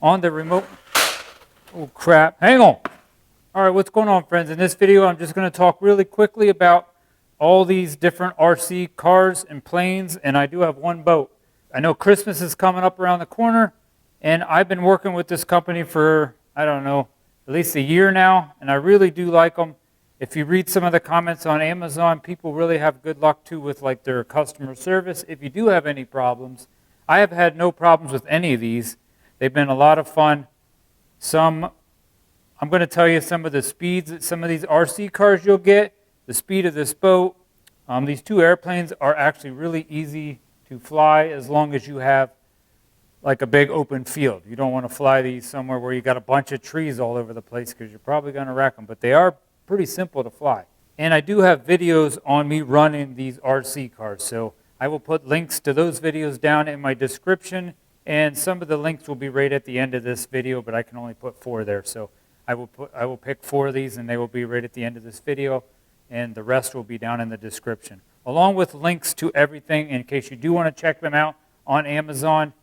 on the remote. Oh crap, hang on. All right, what's going on, friends? In this video, I'm just going to talk really quickly about all these different RC cars and planes, and I do have one boat. I know Christmas is coming up around the corner, and I've been working with this company for, I don't know, at least a year now, and I really do like them. If you read some of the comments on Amazon, people really have good luck too with like their customer service. If you do have any problems, I have had no problems with any of these. They've been a lot of fun. I'm going to tell you some of the speeds that some of these RC cars you'll get, the speed of this boat. These two airplanes are actually really easy to fly as long as you have like a big open field. You don't want to fly these somewhere where you got a bunch of trees all over the place because you're probably going to wreck them, but they are pretty simple to fly. And I do have videos on me running these RC cars, so I will put links to those videos down in my description, and some of the links will be right at the end of this video, but I can only put 4 there, so I will pick 4 of these, and they will be right at the end of this video, and the rest will be down in the description, along with links to everything in case you do want to check them out on Amazon.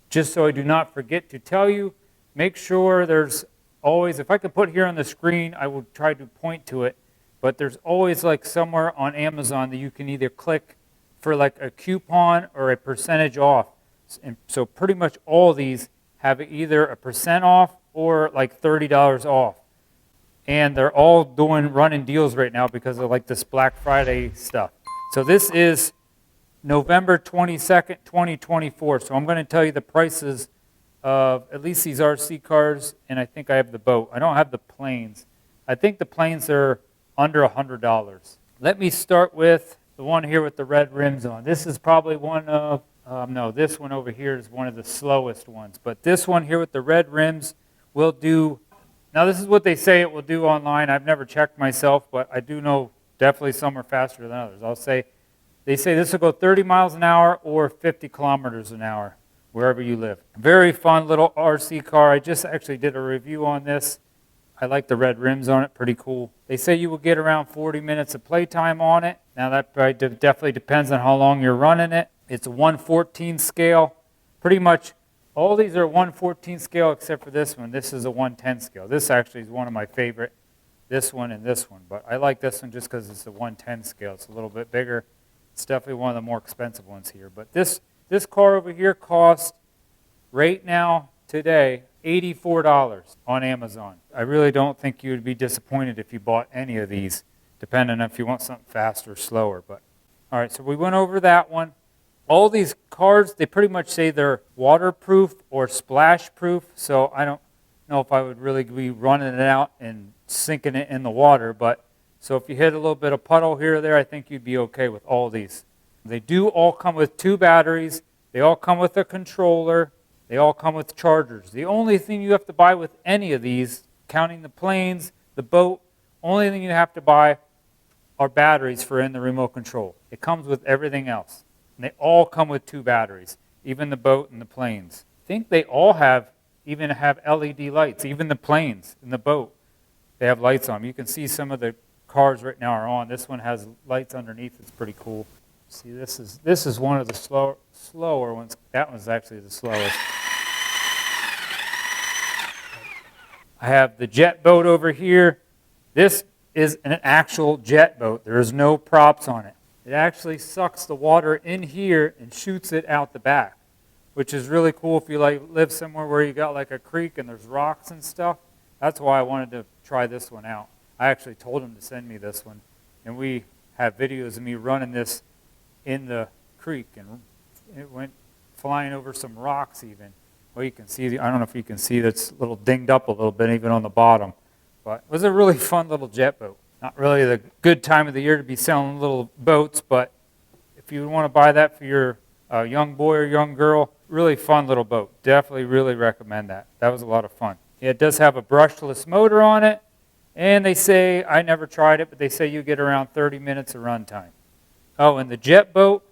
Just so I do not forget to tell you, make sure there's always, if I can put here on the screen, I will try to point to it, but there's always like somewhere on Amazon that you can either click for like a coupon or a percentage off. And so pretty much all these have either a % off or like $30 off. And they're all running deals right now because of like this Black Friday stuff. So this is November 22nd, 2024. So I'm going to tell you the prices of at least these RC cars, and I think I have the boat. I don't have the planes. I think the planes are under $100. Let me start with the one here with the red rims on. This is probably one of, no, this one over here is one of the slowest ones. But this one here with the red rims will do, now this is what they say it will do online. I've never checked myself, but I do know definitely some are faster than others. They say this will go 30 miles an hour or 50 kilometers an hour, wherever you live. Very fun little RC car. I just actually did a review on this. I like the red rims on it, pretty cool. They say you will get around 40 minutes of playtime on it. Now that definitely depends on how long you're running it. It's a 1/14 scale. Pretty much all these are 1/14 scale except for this one. This is a 1/10 scale. This actually is one of my favorite, this one and this one. But I like this one just because it's a 1/10 scale. It's a little bit bigger. It's definitely one of the more expensive ones here. But this car over here costs, right now, today, $84 on Amazon. I really don't think you would be disappointed if you bought any of these, depending on if you want something faster or slower. But all right, so we went over that one. All these cars, they pretty much say they're waterproof or splash proof, so I don't know if I would really be running it out and sinking it in the water, but so if you hit a little bit of puddle here or there, I think you'd be okay with all these. They do all come with 2 batteries. They all come with a controller. They all come with chargers. The only thing you have to buy with any of these, counting the planes, the boat, only thing you have to buy are batteries for in the remote control. It comes with everything else. And they all come with 2 batteries, even the boat and the planes. I think they all even have LED lights, even the planes and the boat. They have lights on them. You can see some of the cars right now are on. This one has lights underneath. It's pretty cool. See, this is one of the slower ones. That one's actually the slowest. I have the jet boat over here. This is an actual jet boat. There is no props on it. It actually sucks the water in here and shoots it out the back, which is really cool if you live somewhere where you got like a creek and there's rocks and stuff. That's why I wanted to try this one out. I actually told him to send me this one, and we have videos of me running this in the creek, and it went flying over some rocks even. Well, you can see, I don't know if you can see, that's a little dinged up a little bit even on the bottom. But it was a really fun little jet boat. Not really the good time of the year to be selling little boats, but if you want to buy that for your young boy or young girl, really fun little boat. Definitely really recommend that. That was a lot of fun. It does have a brushless motor on it, and they say, I never tried it, but they say you get around 30 minutes of run time. Oh, and the jet boat,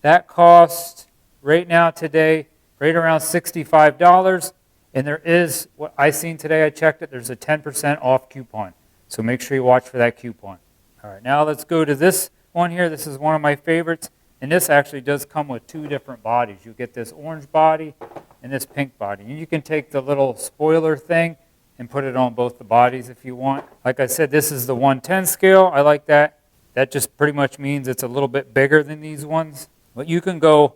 that costs right now today right around $65. And there is, what I seen today, I checked it, there's a 10% off coupon. So make sure you watch for that coupon. All right, now let's go to this one here. This is one of my favorites. And this actually does come with 2 different bodies. You get this orange body, and this pink body. And you can take the little spoiler thing and put it on both the bodies if you want. Like I said, this is the 110 scale. I like that. That just pretty much means it's a little bit bigger than these ones. But you can go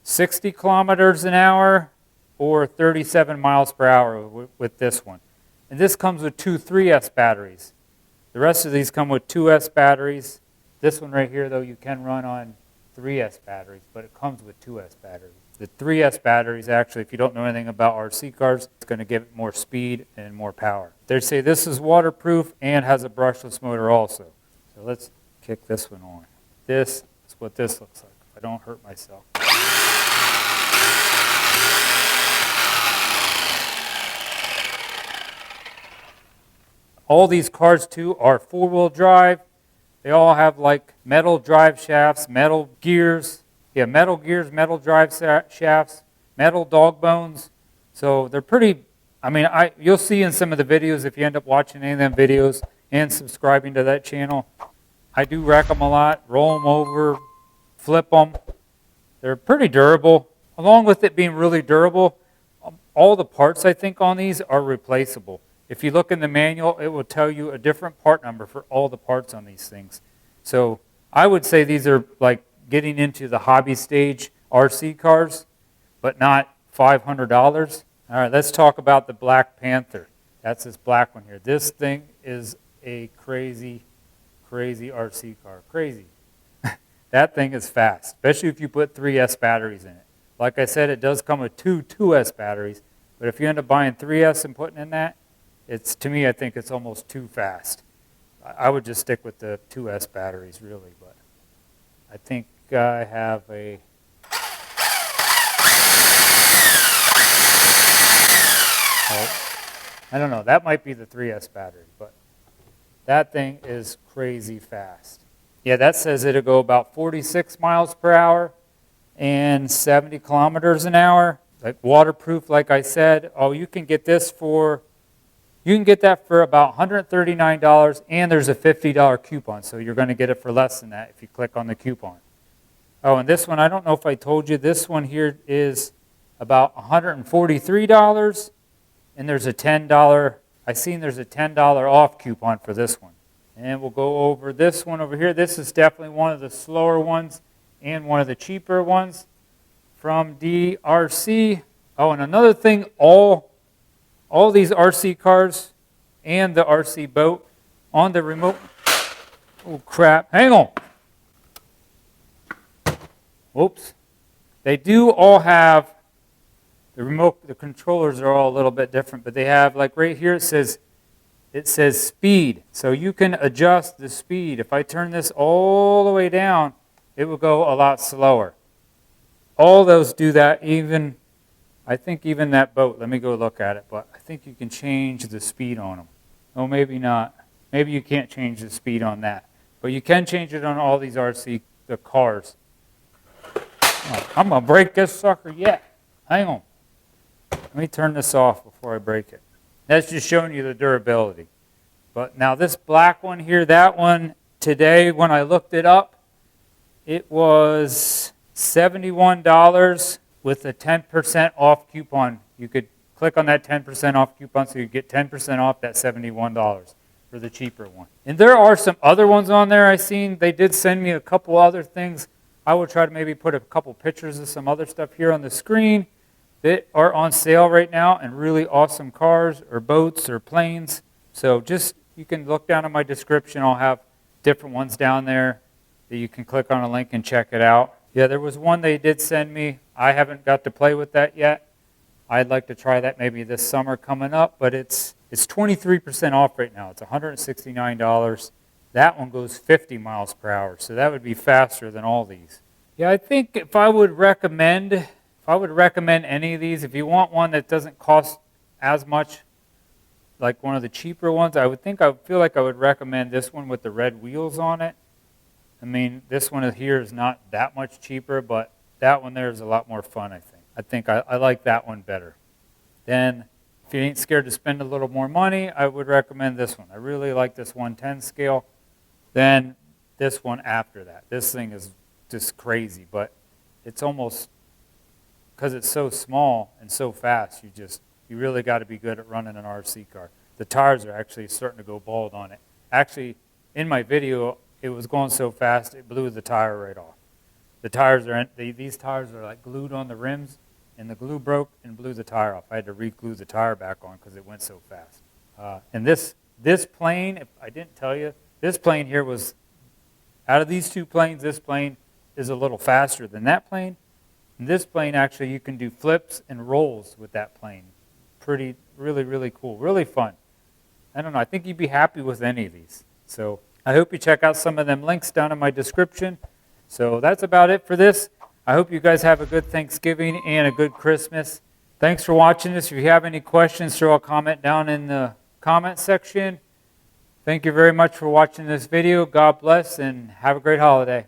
60 kilometers an hour or 37 miles per hour with this one. And this comes with two 3S batteries. The rest of these come with 2S batteries. This one right here, though, you can run on 3S batteries, but it comes with 2S batteries. The 3S batteries, actually, if you don't know anything about RC cars, it's going to give it more speed and more power. They say this is waterproof and has a brushless motor also. So let's kick this one on. This is what this looks like, if I don't hurt myself. All these cars, too, are four-wheel drive. They all have like metal drive shafts, metal gears. Yeah, metal gears, metal drive shafts, metal dog bones. So they're pretty, I mean, you'll see in some of the videos, if you end up watching any of them videos and subscribing to that channel, I do wreck them a lot, roll them over, flip them. They're pretty durable. Along with it being really durable, all the parts I think on these are replaceable. If you look in the manual, it will tell you a different part number for all the parts on these things. So I would say these are like getting into the hobby stage RC cars, but not $500. All right, let's talk about the Black Panther. That's this black one here. This thing is a crazy, crazy RC car. Crazy. That thing is fast, especially if you put 3S batteries in it. Like I said, it does come with two 2S batteries, but if you end up buying 3S and putting in that, to me, I think it's almost too fast. I would just stick with the 2S batteries, really, but I think I have a... I don't know, that might be the 3S battery, but that thing is crazy fast. Yeah, that says it'll go about 46 miles per hour and 70 kilometers an hour. Like waterproof, like I said. Oh, you can get this for... You can get that for about $139, and there's a $50 coupon, so you're going to get it for less than that if you click on the coupon. Oh, and this one, I don't know if I told you, this one here is about $143, and there's a $10, I've seen there's a $10 off coupon for this one. And we'll go over this one over here. This is definitely one of the slower ones and one of the cheaper ones from DEERC. Oh, and another thing, all these RC cars and the RC boat on the remote. Oh, crap. Hang on. Whoops. They do all have the remote, the controllers are all a little bit different, but they have, like right here, it says speed. So you can adjust the speed. If I turn this all the way down, it will go a lot slower. All those do that, even I think even that boat, let me go look at it, but I think you can change the speed on them. Oh, maybe not. Maybe you can't change the speed on that. But you can change it on all these the cars. Oh, I'm going to break this sucker yet. Hang on. Let me turn this off before I break it. That's just showing you the durability. But now this black one here, that one, today when I looked it up, it was $71. With a 10% off coupon. You could click on that 10% off coupon so you get 10% off that $71 for the cheaper one. And there are some other ones on there I've seen. They did send me a couple other things. I will try to maybe put a couple pictures of some other stuff here on the screen that are on sale right now, and really awesome cars or boats or planes. So just, you can look down in my description. I'll have different ones down there that you can click on a link and check it out. Yeah, there was one they did send me. I haven't got to play with that yet. I'd like to try that maybe this summer coming up, but it's 23% off right now. It's $169. That one goes 50 miles per hour, so that would be faster than all these. Yeah, I think if I would recommend any of these, if you want one that doesn't cost as much, like one of the cheaper ones, I feel like I would recommend this one with the red wheels on it. I mean, this one here is not that much cheaper, but that one there is a lot more fun, I think. I like that one better. Then, if you ain't scared to spend a little more money, I would recommend this one. I really like this 110 scale. Then, this one after that. This thing is just crazy, but it's almost because it's so small and so fast, you really got to be good at running an RC car. The tires are actually starting to go bald on it. Actually, in my video, it was going so fast it blew the tire right off. The tires these tires are like glued on the rims, and the glue broke and blew the tire off. I had to re-glue the tire back on because it went so fast. And this plane, if I didn't tell you, this plane here was, out of these two planes, this plane is a little faster than that plane. And this plane, actually, you can do flips and rolls with that plane. Really, really cool, really fun. I don't know, I think you'd be happy with any of these. So I hope you check out some of them links down in my description. So that's about it for this. I hope you guys have a good Thanksgiving and a good Christmas. Thanks for watching this. If you have any questions, throw a comment down in the comment section. Thank you very much for watching this video. God bless and have a great holiday.